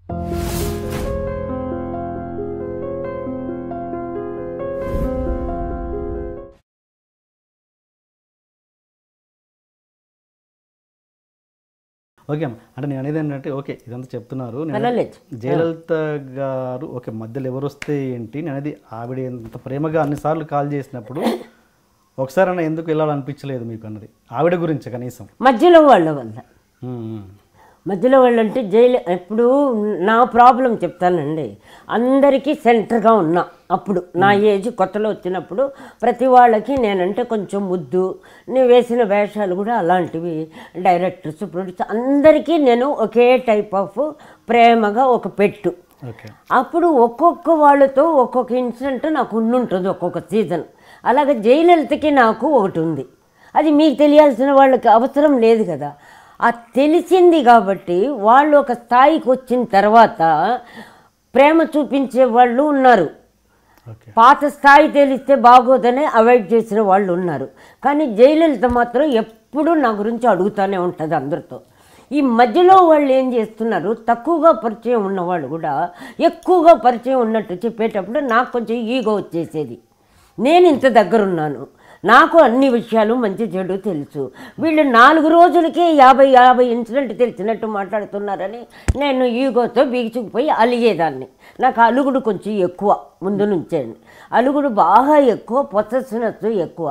Okay అమ్మ, అంటే నేను అనేది ఏంటంటే ఓకే ఇదంతా చెప్తున్నారు, జయలలిత గారు ఓకే మధ్యలో ఎవరు వస్తే ఏంటి, నేను అనేది ఆవిడ ఎంత ప్రేమగా అన్నిసార్లు కాల్ చేసినప్పుడు ఒకసారి అన్న ఎందుకు వెళ్ళాలనిపించలేదు మీకు అన్నది ఆవిడ గురించి కనీసం. మధ్యలో వాళ్ళ వల్ల మధ్యలో వాళ్ళు అంటే జైలు ఎప్పుడు నా ప్రాబ్లం చెప్తానండి. అందరికీ సెంటర్గా ఉన్నా అప్పుడు నా ఏజ్ కొత్తలో వచ్చినప్పుడు ప్రతి వాళ్ళకి నేనంటే కొంచెం ముద్దు, నేను వేసిన వేషాలు కూడా అలాంటివి, డైరెక్టర్స్ ప్రొడ్యూసర్ అందరికీ నేను ఒకే టైప్ ఆఫ్ ప్రేమగా ఒక పెట్టు. అప్పుడు ఒక్కొక్క వాళ్ళతో ఒక్కొక్క ఇన్సిడెంట్ నాకు ఉండుంటుంది ఒక్కొక్క సీజన్. అలాగే జయలలితకి నాకు ఒకటి ఉంది, అది మీకు తెలియాల్సిన వాళ్ళకి అవసరం లేదు కదా. ఆ తెలిసింది కాబట్టి వాళ్ళు ఒక స్థాయికి వచ్చిన తర్వాత ప్రేమ చూపించే వాళ్ళు ఉన్నారు. పాత స్థాయి తెలిస్తే బాగోదని అవాయిడ్ చేసిన వాళ్ళు ఉన్నారు. కానీ జయలలిత మాత్రం ఎప్పుడూ నా గురించి అడుగుతూనే ఉంటుంది అందరితో. ఈ మధ్యలో వాళ్ళు ఏం చేస్తున్నారు, తక్కువగా పరిచయం ఉన్నవాళ్ళు కూడా ఎక్కువగా పరిచయం ఉన్నట్టు చెప్పేటప్పుడు నాకు కొంచెం ఈగో వచ్చేసేది. నేను ఇంత దగ్గరున్నాను, నాకు అన్ని విషయాలు మంచి చెడు తెలుసు, వీళ్ళు 4 రోజులకే 50 ఇన్సిడెంట్ తెలిసినట్టు మాట్లాడుతున్నారని నేను ఈగోతో బిగిచుకుపోయి అలిగేదాన్ని. నాకు అలుగుడు కొంచెం ఎక్కువ ముందు నుంచే, అలుగుడు బాగా ఎక్కువ, పొసెసివ్నెస్ ఎక్కువ.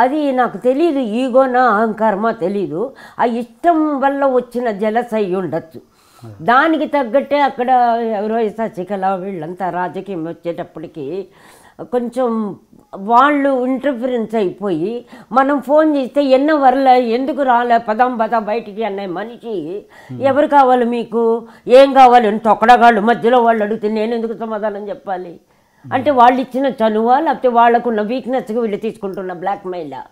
అది నాకు తెలీదు, ఈగోనా అహంకారమా తెలీదు. ఆ ఇష్టం వల్ల వచ్చిన జలస్ అయి ఉండొచ్చు. దానికి తగ్గట్టే అక్కడ ఎవరో శశికళ వీళ్ళంతా రాజకీయం వచ్చేటప్పటికి కొంచెం వాళ్ళు ఇంటర్ఫరెన్స్ అయిపోయి మనం ఫోన్ చేస్తే ఎన్నో వరలే ఎందుకు రాలే పదం బయటికి అనే మనిషి ఎవరు కావాలి మీకు, ఏం కావాలి అని తొక్కడగాళ్ళు మధ్యలో వాళ్ళు అడిగితే నేను ఎందుకు సమాధానం చెప్పాలి? అంటే వాళ్ళు ఇచ్చిన చనువా లేకపోతే వాళ్ళకున్న వీక్నెస్గా వీళ్ళు తీసుకుంటున్న బ్లాక్మెయిలా?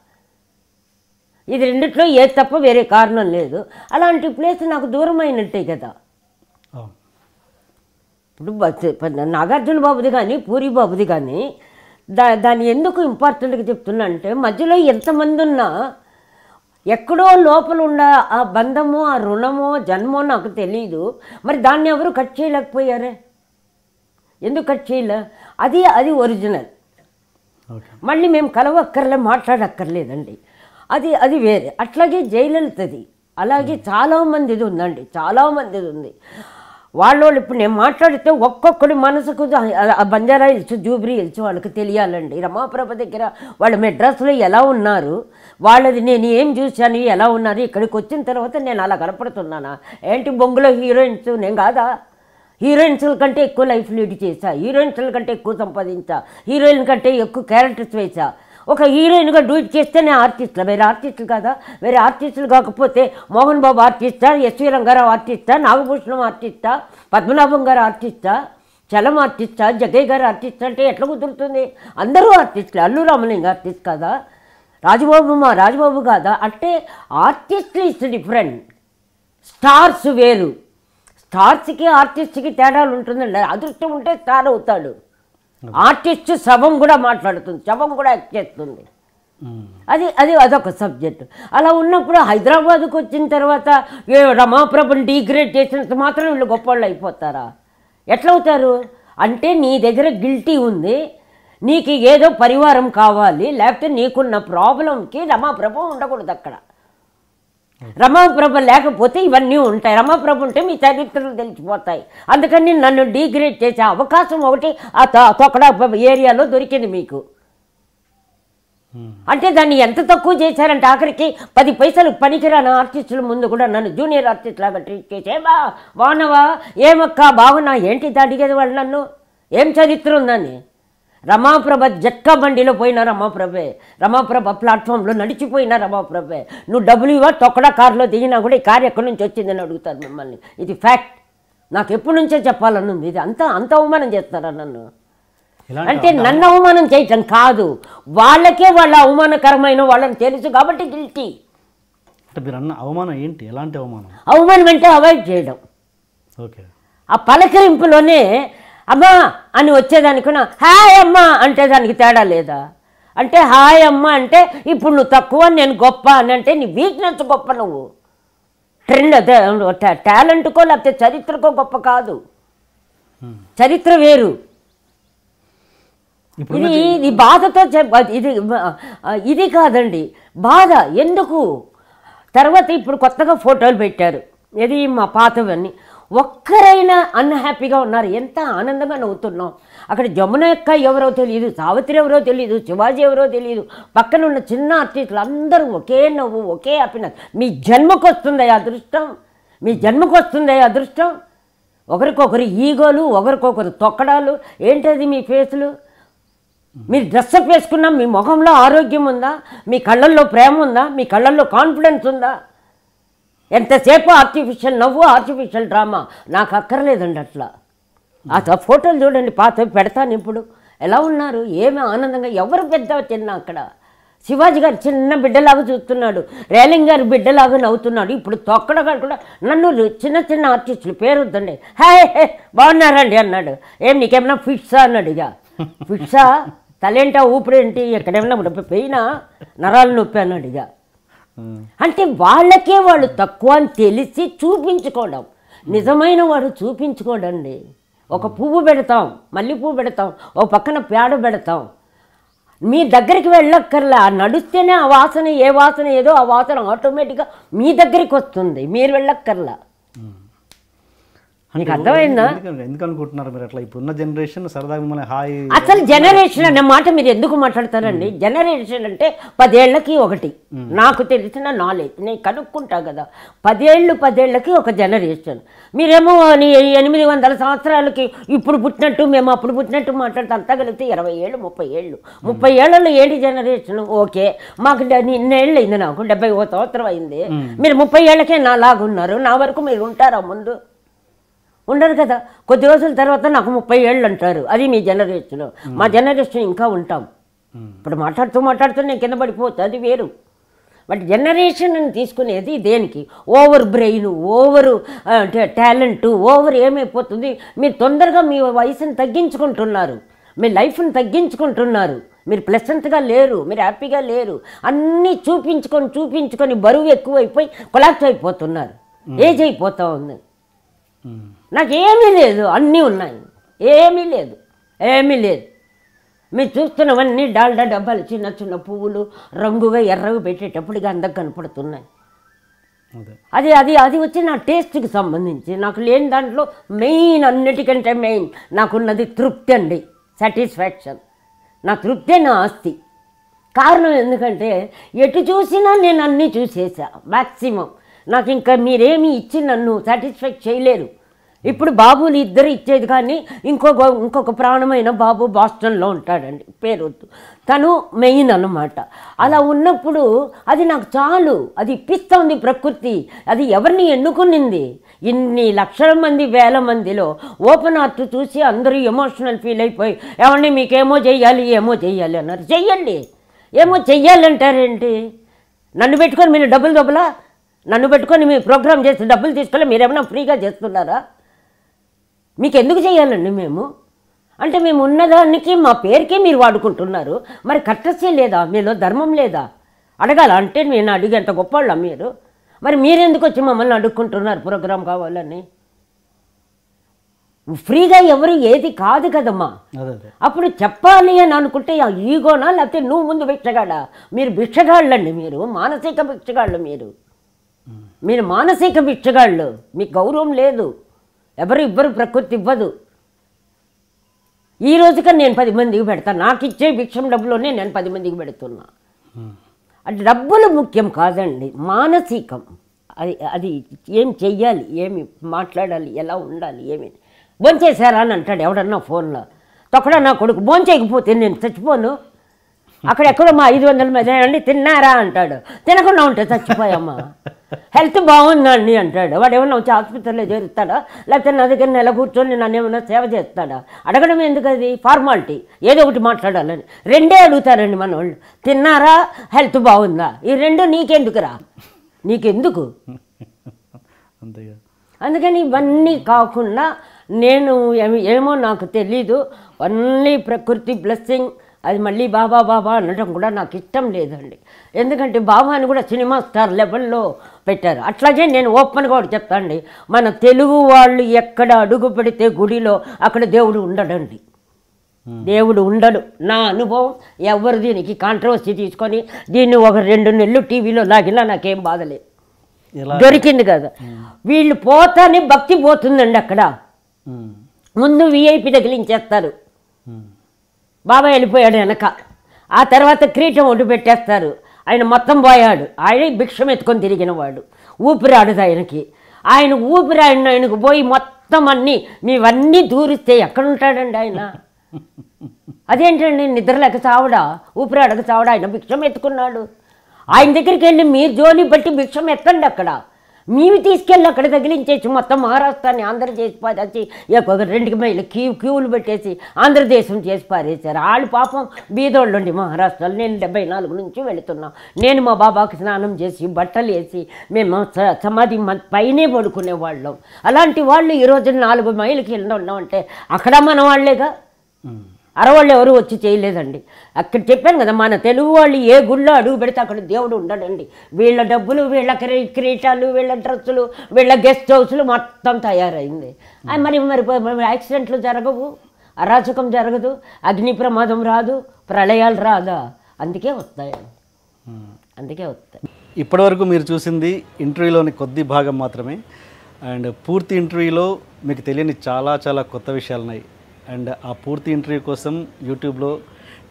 ఇది రెండిట్లో ఏది తప్ప వేరే కారణం లేదు. అలాంటి ప్లేస్ నాకు దూరం అయినట్టే కదా. ఇప్పుడు నాగార్జున బాబుది కానీ పూరి బాబుది కానీ దాన్ని ఎందుకు ఇంపార్టెంట్గా చెప్తున్నా అంటే మధ్యలో ఎంతమంది ఉన్నా ఎక్కడో లోపల ఉన్న ఆ బంధమో ఆ రుణమో జన్మో నాకు తెలీదు. మరి దాన్ని ఎవరు కట్ చేయలేకపోయారే? ఎందుకు కట్ చేయలే? అది ఒరిజినల్. మళ్ళీ మేము కలవక్కర్లే, మాట్లాడక్కర్లేదండి, అది వేరే. అట్లాగే జయలలితది అలాగే చాలామందిది ఉందండి, చాలామందిది ఉంది. వాళ్ళు ఇప్పుడు నేను మాట్లాడితే ఒక్కొక్కడి మనసుకు బంజారా హిల్స్ జూబ్లీ హిల్స్ వాళ్ళకి తెలియాలండి. రమాప్రభ దగ్గర వాళ్ళు మెడ్రాస్లో ఎలా ఉన్నారు, వాళ్ళది నేను ఏం చూశాను, ఎలా ఉన్నారు, ఇక్కడికి వచ్చిన తర్వాత నేను అలా కనపడుతున్నానా ఏంటి? బొంగులో హీరోయిన్స్ నేను కాదా? హీరోయిన్స్ల కంటే ఎక్కువ లైఫ్ లీడ్ చేశా, హీరోయిన్స్ల కంటే ఎక్కువ సంపాదించా, హీరోయిన్ కంటే ఎక్కువ క్యారెక్టర్స్ వేసా. ఒక హీరోయిన్గా డూట్ చేస్తే నేను ఆర్టిస్టులా? వేరే ఆర్టిస్టులు కాదా? వేరే ఆర్టిస్టులు కాకపోతే మోహన్ బాబు ఆర్టిస్టా, ఎస్వి రంగారావు ఆర్టిస్టా, నాగభూషణం ఆర్టిస్టా, పద్మనాభం గారు ఆర్టిస్టా, చలం ఆర్టిస్టా, జగ్గయ్య గారు ఆర్టిస్ట్ అంటే ఎట్లా కుదురుతుంది? అందరూ ఆర్టిస్టులు. అల్లు రామలింగ ఆర్టిస్ట్ కాదా? రాజబాబు కాదా? అంటే ఆర్టిస్టులు ఇస్ డిఫరెంట్, స్టార్స్ వేరు. స్టార్స్కి ఆర్టిస్ట్కి తేడాలు ఉంటుందండి. అదృష్టం ఉంటే స్టార్ అవుతాడు. ఆర్టిస్ట్ శవం కూడా మాట్లాడుతుంది, శవం కూడా యాక్ట్ చేస్తుంది. అదొక సబ్జెక్టు. అలా ఉన్నప్పుడు హైదరాబాద్కు వచ్చిన తర్వాత రమాప్రభని డిగ్రేడ్ చేసినంత మాత్రం వీళ్ళు గొప్పవాళ్ళు అయిపోతారా? ఎట్లా అవుతారు? అంటే నీ దగ్గర గిల్టీ ఉంది, నీకు ఏదో పరివారం కావాలి, లేకపోతే నీకున్న ప్రాబ్లంకి రమాప్రభ ఉండకూడదు అక్కడ. రమాప్రభ లేకపోతే ఇవన్నీ ఉంటాయి, రమాప్రభ ఉంటే మీ చరిత్రలు తెలిసిపోతాయి. అందుకని నన్ను డిగ్రేడ్ చేసే అవకాశం ఒకటి ఆ తొక్కడా ఏరియాలో దొరికింది మీకు. అంటే దాన్ని ఎంత తక్కువ చేశారంటే ఆఖరికి 10 పైసలు పనికిరాని ఆర్టిస్టుల ముందు కూడా నన్ను జూనియర్ ఆర్టిస్ట్ లాగా ట్రీట్ చేసేవా, వానవా, ఏమక్క బాగున్నా ఏంటి అడిగేది వాళ్ళు నన్ను. ఏం చరిత్ర ఉందని? రమాప్రభ జట్కా బండిలో పోయినా రమాప్రభ ప్లాట్ఫామ్లో నడిచిపోయినా రమాప్రభే. నువ్వు డబ్బులు ఇవ్వ, తొక్కడా కారులో దిగినా కూడా ఈ కారు ఎక్కడి నుంచి వచ్చిందని అడుగుతారు మిమ్మల్ని. ఇది ఫ్యాక్ట్, నాకు ఎప్పటి నుంచే చెప్పాలని ఉంది. ఇది అంత అవమానం చేస్తారా నన్ను? అంటే నన్ను అవమానం చేయటం కాదు, వాళ్ళకే వాళ్ళ అవమానకరమైన వాళ్ళని తెలుసు కాబట్టి గిల్టీ. అంటే మీరు అన్న అవమానం ఏంటి? ఎలాంటి అవమానం? అవమానం అంటే అవాయిడ్ చేయడం. ఓకే, ఆ పలకరింపులోనే అమ్మా అని వచ్చేదానికన్నా హాయ్ అమ్మ అంటే దానికి తేడా లేదా? అంటే హాయ్ అమ్మ అంటే ఇప్పుడు నువ్వు తక్కువ నేను గొప్ప అని అంటే నీ వీక్నెస్ గొప్ప. నువ్వు ట్రెండ్ అదే టాలెంట్కో లేకపోతే చరిత్రకో గొప్ప కాదు, చరిత్ర వేరు. ఇది బాధతో ఇది కాదండి బాధ. ఎందుకు తర్వాత ఇప్పుడు కొత్తగా ఫోటోలు పెట్టారు, ఇది మా పాతవన్నీ. ఒక్కరైనా అన్హ్యాపీగా ఉన్నారు? ఎంత ఆనందంగా నవ్వుతున్నాం. అక్కడ జమున యొక్క ఎవరో తెలియదు, సావిత్రి ఎవరో తెలియదు, శివాజీ ఎవరో తెలియదు, పక్కన ఉన్న చిన్న ఆర్టిస్టులు అందరూ ఒకే నవ్వు, ఒకే హ్యాపీనెస్. మీ జన్మకు వస్తుంది అదృష్టం, మీ జన్మకు వస్తుంది అదృష్టం. ఒకరికొకరు ఈగోలు, ఒకరికొకరు తొక్కడాలు. ఏంటది మీ ఫేసులు? మీరు డ్రెస్అప్ వేసుకున్నా మీ ముఖంలో ఆరోగ్యం ఉందా? మీ కళ్ళల్లో ప్రేమ ఉందా? మీ కళ్ళల్లో కాన్ఫిడెన్స్ ఉందా? ఎంతసేపు ఆర్టిఫిషియల్ నవ్వు, ఆర్టిఫిషియల్ డ్రామా. నాకు అక్కర్లేదండి అట్లా. ఆ ఫోటోలు చూడండి, పాత పెడతాను ఇప్పుడు. ఎలా ఉన్నారు, ఏమి ఆనందంగా. ఎవరు పెద్ద చిన్న అక్కడ శివాజీ గారు చిన్న బిడ్డలాగా చూస్తున్నాడు, రేలింగ్ గారు బిడ్డలాగా నవ్వుతున్నాడు. ఇప్పుడు తొక్కడగా కూడా నన్ను చిన్న చిన్న ఆర్టిస్టులు పేరు వద్దండి, హే హే బాగున్నారండి అన్నాడు. ఏం నీకేమన్నా ఫిట్సా అన్నాడు. ఇక ఫిట్సా, తలేంటా, ఊపిడేంటి, ఎక్కడేమన్నా పోయినా నరాలు నొప్పి అన్నాడు. ఇక అంటే వాళ్ళకే వాళ్ళు తక్కువ అని తెలిసి చూపించుకోవడం. నిజమైన వాడు చూపించుకోడండి. ఒక పువ్వు పెడతాం, మళ్ళీ పువ్వు పెడతాం, ఓ పక్కన పేడ పెడతాం. మీ దగ్గరికి వెళ్ళక్కర్లా, నడుస్తేనే ఆ వాసన, ఏ వాసన ఏదో ఆ వాసన ఆటోమేటిక్గా మీ దగ్గరికి వస్తుంది, మీరు వెళ్ళక్కర్లా. మీకు అర్థమైందా? ఎందుకు అనుకుంటున్నారు మీరు అట్లా? ఇప్పుడున్న జనరేషన్ సరదాగా మిమ్మల్ని హాయ్. అసలు జనరేషన్ అనే మాట మీరు ఎందుకు మాట్లాడతారండి? జనరేషన్ అంటే 10 ఏళ్ళకి ఒకటి. నాకు తెలిసిన నాలెడ్జ్ నేను కనుక్కుంటా కదా, 10 ఏళ్ళకి ఒక జనరేషన్. మీరేమో 800 సంవత్సరాలకి ఇప్పుడు పుట్టినట్టు, మేము అప్పుడు పుట్టినట్టు మాట్లాడితే అంతా కలిపితే 20 ఏళ్ళు 30 ఏళ్ళు. 30 ఏళ్ళలో ఏంటి జనరేషన్? ఓకే, మాకు ఇన్నేళ్ళు అయింది, నాకు 70 సంవత్సరం అయింది. మీరు 30 ఏళ్ళకే నా లాగున్నారు. నా వరకు మీరు ఉంటారా? ముందు ఉండరు కదా. కొద్ది రోజుల తర్వాత నాకు 30 ఏళ్ళు అంటారు. అది మీ జనరేషన్. మా జనరేషన్ ఇంకా ఉంటాం. ఇప్పుడు మాట్లాడుతూ నేను కింద పడిపోతుంది, అది వేరు. బట్ జనరేషన్ అని తీసుకునేది దేనికి? Over brain, over talent, over ఏమైపోతుంది. మీరు తొందరగా మీ వయసుని తగ్గించుకుంటున్నారు, మీ లైఫ్ని తగ్గించుకుంటున్నారు. మీరు ప్లెసెంట్గా లేరు, మీరు హ్యాపీగా లేరు. అన్నీ చూపించుకొని బరువు ఎక్కువైపోయి కొలాప్స్ అయిపోతున్నారు. ఏజ్ అయిపోతూ ఉంది. నాకేమీ లేదు, అన్నీ ఉన్నాయి, ఏమీ లేదు. మీరు చూస్తున్నవన్నీ డాల్డా డబ్బాలు, చిన్న చిన్న పువ్వులు రంగుగా ఎర్రగా పెట్టేటప్పటికి అందకు కనపడుతున్నాయి. అది అది అది వచ్చి నా టేస్ట్కి సంబంధించి. నాకు లేని దాంట్లో మెయిన్, అన్నిటికంటే మెయిన్ నాకున్నది తృప్తి అండి, సాటిస్ఫాక్షన్. నా తృప్తే నా ఆస్తి. కారణం ఎందుకంటే ఎటు చూసినా నేను అన్నీ చూసేసా మ్యాక్సిమం. నాకు ఇంకా మీరేమీ ఇచ్చి నన్ను సాటిస్ఫై చేయలేరు. ఇప్పుడు బాబులు ఇద్దరు ఇచ్చేది, కానీ ఇంకొక ప్రాణమైన బాబు బాస్టన్లో ఉంటాడండి, పేరొద్దు, తను మెయిన్ అన్నమాట. అలా ఉన్నప్పుడు అది నాకు చాలు. అది ఇప్పిస్తోంది ప్రకృతి. అది ఎవరిని ఎన్నుకునింది? ఇన్ని లక్షల మంది, వేల మందిలో ఓపెన్ ఆర్ట్ చూసి అందరూ ఎమోషనల్ ఫీల్ అయిపోయి, ఏమండి మీకేమో చెయ్యాలి, ఏమో చెయ్యాలి అన్నారు. చెయ్యండి. ఏమో చెయ్యాలంటారేంటి? నన్ను పెట్టుకొని మీరు డబ్బులా? నన్ను పెట్టుకొని మీరు ప్రోగ్రామ్ చేసి డబ్బులు తీసుకోవాలి? మీరేమైనా ఫ్రీగా చేస్తున్నారా? మీకు ఎందుకు చేయాలండి మేము? అంటే మేము ఉన్నదానికి మా పేరుకే మీరు వాడుకుంటున్నారు. మరి కట్టసే లేదా? మీలో ధర్మం లేదా? అడగాల అంటే నేను అడిగేంత గొప్పవాళ్ళ మీరు? మరి మీరెందుకు వచ్చి మమ్మల్ని అడుక్కుంటున్నారు ప్రోగ్రాం కావాలని? ఫ్రీగా ఎవరు ఏది కాదు కదమ్మా. అప్పుడు చెప్పాలి అని అనుకుంటే ఆ ఈగోనా, లేకపోతే నువ్వు ముందు భిక్షగాడా? మీరు భిక్షగాళ్ళండి, మీరు మానసిక భిక్షగాళ్ళు. మీరు మానసిక భిక్షగాళ్ళు. మీకు గౌరవం లేదు, ఇవ్వరు, ప్రకృతి ఇవ్వదు. ఈ రోజుగా నేను 10 మందికి పెడతాను. నాకు ఇచ్చే భిక్షం డబ్బులోనే నేను 10 మందికి పెడుతున్నా. అది డబ్బులు ముఖ్యం కాదండి, మానసికం. అది ఏం చెయ్యాలి, ఏమి మాట్లాడాలి, ఎలా ఉండాలి, ఏమి. భోంచేశారా అని అంటాడు ఎవడన్నా ఫోన్లో. తొక్కడా నా కొడుకు భోంచేయకపోతే నేను చచ్చిపోను. అక్కడెక్కడో మా 500 మంది అండి తిన్నారా అంటాడు. తినకుండా ఉంటే చచ్చిపోయామ్మా. హెల్త్ బాగుందండి అంటాడు. వాడు ఏమన్నా వచ్చి ఆసుపత్రిలో చేరుస్తాడా, లేకపోతే నా దగ్గర నెల కూర్చొని నన్ను ఏమన్నా సేవ చేస్తాడా? అడగడం ఎందుకు? అది ఫార్మాలిటీ. ఏదో ఒకటి మాట్లాడాలని 2 అడుగుతారండి మన వాళ్ళు. తిన్నారా, హెల్త్ బాగుందా, ఈ 2 నీకెందుకురా? నీకెందుకు? అందుకని ఇవన్నీ కాకుండా నేను ఏమో నాకు తెలీదు. ఓన్లీ ప్రకృతి బ్లెస్సింగ్, అది మళ్ళీ బాబా బాబా అనడం కూడా నాకు ఇష్టం లేదండి. ఎందుకంటే బాబాని కూడా సినిమా స్టార్ లెవెల్లో పెట్టారు. అట్లాగే నేను ఓపెన్గా కూడా చెప్తానండి, మన తెలుగు వాళ్ళు ఎక్కడ అడుగు పెడితే గుడిలో అక్కడ దేవుడు ఉండడండి. దేవుడు ఉండడు. నా అనుభవం. ఎవరు దీనికి కాంట్రవర్సీ తీసుకొని దీన్ని ఒక 2 నెలలు టీవీలో లాగినా నాకేం బాధలేదు, దొరికింది కదా. వీళ్ళు పోతానే భక్తి పోతుందండి. అక్కడ ముందు విఐపి తగిలించేస్తారు, బాబా వెళ్ళిపోయాడు వెనక, ఆ తర్వాత కిరీటం ఒడ్డు పెట్టేస్తారు. ఆయన మొత్తం పోయాడు, ఆయన భిక్షం ఎత్తుకొని తిరిగిన వాడు, ఊపిరాడదు ఆయనకి. ఆయన ఆయనకు పోయి మొత్తం అన్నీ మీవన్నీ దూరిస్తే ఎక్కడుంటాడండి ఆయన? అదేంటండి, నిద్రలేక చావడా, ఊపిరాడక చావడా? ఆయన భిక్షం ఎత్తుకున్నాడు. ఆయన దగ్గరికి వెళ్ళి మీరు జోలి బట్టి భిక్షం ఎత్తండి. అక్కడ మేము తీసుకెళ్ళి అక్కడ తగిలించేసి మొత్తం మహారాష్ట్రాన్ని ఆంధ్రప్రదేశ్ పారేసి 2 మైళ్ళు క్యూలు పెట్టేసి ఆంధ్రదేశం చేసి పారేశారు. వాళ్ళు పాపం బీదోళ్ళు ఉండి మహారాష్ట్రలో. నేను 74 నుంచి వెళుతున్నాం. నేను మా బాబాకి స్నానం చేసి బట్టలు వేసి మేము సమాధి పైనే పడుకునేవాళ్ళం. అలాంటి వాళ్ళు ఈరోజు 4 మైళ్ళకి ఉన్నామంటే అక్కడ మన వాళ్ళేగా. అరవాళ్ళు ఎవరు వచ్చి చేయలేదండి. అక్కడ చెప్పాను కదా, మన తెలుగు వాళ్ళు ఏ గుళ్ళో అడుగు పెడితే అక్కడ దేవుడు ఉండడండి. వీళ్ళ డబ్బులు, వీళ్ళ కిరీటాలు, వీళ్ళ డ్రెస్సులు, వీళ్ళ గెస్ట్ హౌస్లు మొత్తం తయారైంది. మరి యాక్సిడెంట్లు జరగవు, అరాచకం జరగదు, అగ్ని ప్రమాదం రాదు, ప్రళయాలు రాదా? అందుకే వస్తాయి. ఇప్పటివరకు మీరు చూసింది ఇంటర్వ్యూలోని కొద్ది భాగం మాత్రమే. అండ్ పూర్తి ఇంటర్వ్యూలో మీకు తెలియని చాలా చాలా కొత్త విషయాలు ఉన్నాయి. అండ్ ఆ పూర్తి ఇంటర్వ్యూ కోసం యూట్యూబ్లో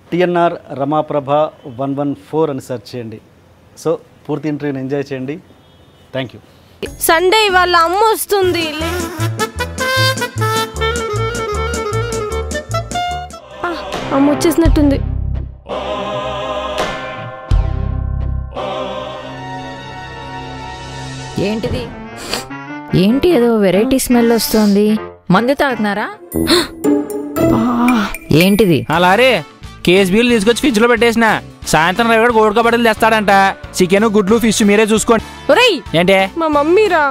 TNR రమాప్రభ 114 అని సెర్చ్ చేయండి. సో పూర్తి ఇంటర్వ్యూని ఎంజాయ్ చేయండి. Thank you. సండే వాళ్ళ అమ్మ వస్తుంది. అమ్మ వచ్చేసినట్టుంది. ఏంటిది? ఏంటి ఏదో వెరైటీ స్మెల్ వస్తుంది? మందు తాగుతున్నారా? ఏంటిది? అలారే కేస్ బిల్ తీసుకొచ్చి ఫ్రిడ్జ్ లో పెట్టేసిన. సాయంత్రం రేపు గోడక బట్టలు తెస్తాడంట. చికెన్, గుడ్లు, ఫిష్ మీరే చూసుకోండి. ఏంటే మా మమ్మీరా